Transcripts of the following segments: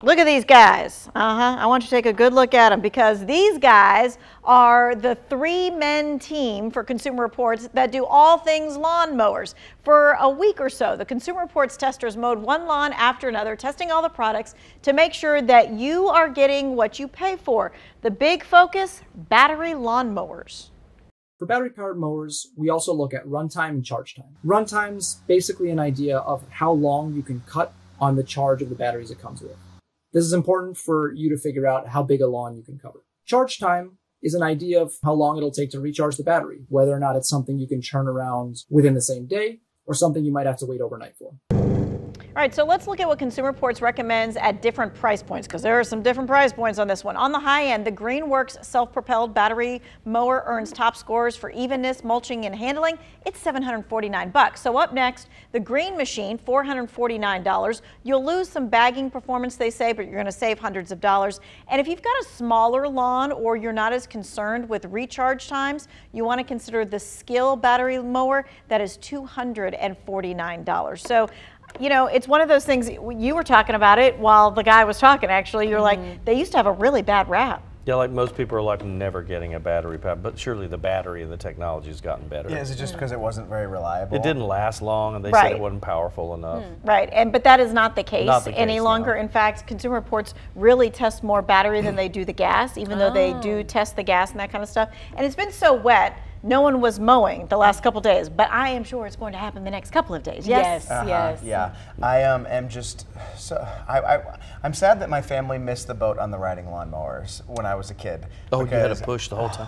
Look at these guys. I want you to take a good look at them because these guys are the three-men team for Consumer Reports that do all things lawn mowers. For a week or so, the Consumer Reports testers mowed one lawn after another, testing all the products to make sure that you are getting what you pay for. The big focus, battery lawn mowers. For battery-powered mowers, we also look at runtime and charge time. Runtime's basically an idea of how long you can cut on the charge of the batteries it comes with. This is important for you to figure out how big a lawn you can cover. Charge time is an idea of how long it'll take to recharge the battery, whether or not it's something you can turn around within the same day or something you might have to wait overnight for. All right, so let's look at what Consumer Reports recommends at different price points, because there are some different price points on this one. On the high end, the Greenworks self-propelled battery mower earns top scores for evenness, mulching, and handling. It's $749. So up next, the Green Machine, $449. You'll lose some bagging performance, they say, but you're going to save hundreds of dollars. And if you've got a smaller lawn or you're not as concerned with recharge times, you want to consider the Skill battery mower. That is $249. So, you know, it's one of those things, you were talking about it while the guy was talking, actually. You're like, they used to have a really bad rap. Yeah, like most people are like never getting a battery pack, but surely the battery and the technology has gotten better. Yeah, is it just because it wasn't very reliable? It didn't last long, and they said it wasn't powerful enough. Right, but that is not the case any longer. No. In fact, Consumer Reports really test more battery than they do the gas, even though they do test the gas and that kind of stuff. And it's been so wet, no one was mowing the last couple days, but I am sure it's going to happen the next couple of days. Yes, yes. Yeah, I am just so I'm sad that my family missed the boat on the riding lawnmowers when I was a kid. Oh, you had to push the whole time.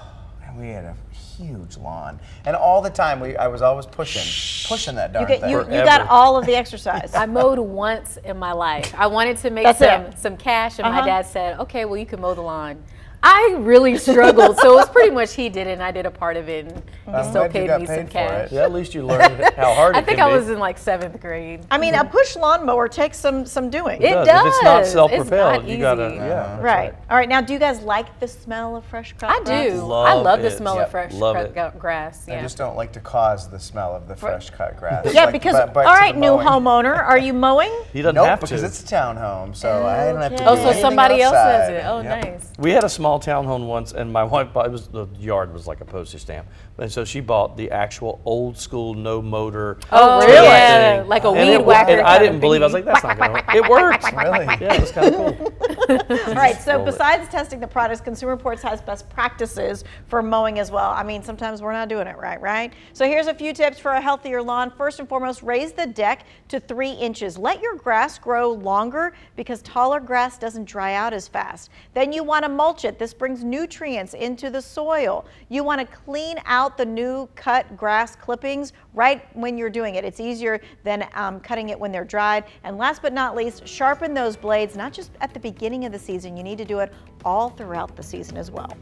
We had a huge lawn, and all the time I was always pushing that darn thing. You got all of the exercise. I mowed once in my life. I wanted to make some cash, and my dad said, "Okay, well you can mow the lawn." I really struggled, so it was pretty much he did it, and I did a part of it, and he still paid me some cash. Yeah, at least you learned how hard it can be. I think I was in like 7th grade. I mean, a push lawnmower takes some doing. It does. If it's not self-propelled, you gotta. Yeah, right. All right. Now, do you guys like the smell of fresh cut grass? I do. I love the smell of fresh cut grass. I just don't like to cause the smell of the fresh cut grass. Yeah, because all right, new homeowner, are you mowing? He doesn't have to because it's a townhome, so I don't have to. Oh, so somebody else does it. Oh, nice. We had a small townhome once, and my wife bought, the yard was like a postage stamp, and so she bought the actual old school no motor. Oh, really? Yeah, like a weed whacker. And I didn't believe. I was like, that's not going to work. It works. Really? Yeah, it was kind of cool. All right, so besides testing the products, Consumer Reports has best practices for mowing as well. I mean, sometimes we're not doing it right? So here's a few tips for a healthier lawn. First and foremost, raise the deck to 3 inches. Let your grass grow longer because taller grass doesn't dry out as fast. Then you want to mulch it. This brings nutrients into the soil. You want to clean out the new cut grass clippings right when you're doing it. It's easier than cutting it when they're dried. And last but not least, sharpen those blades, not just at the beginning of the season. You need to do it all throughout the season as well.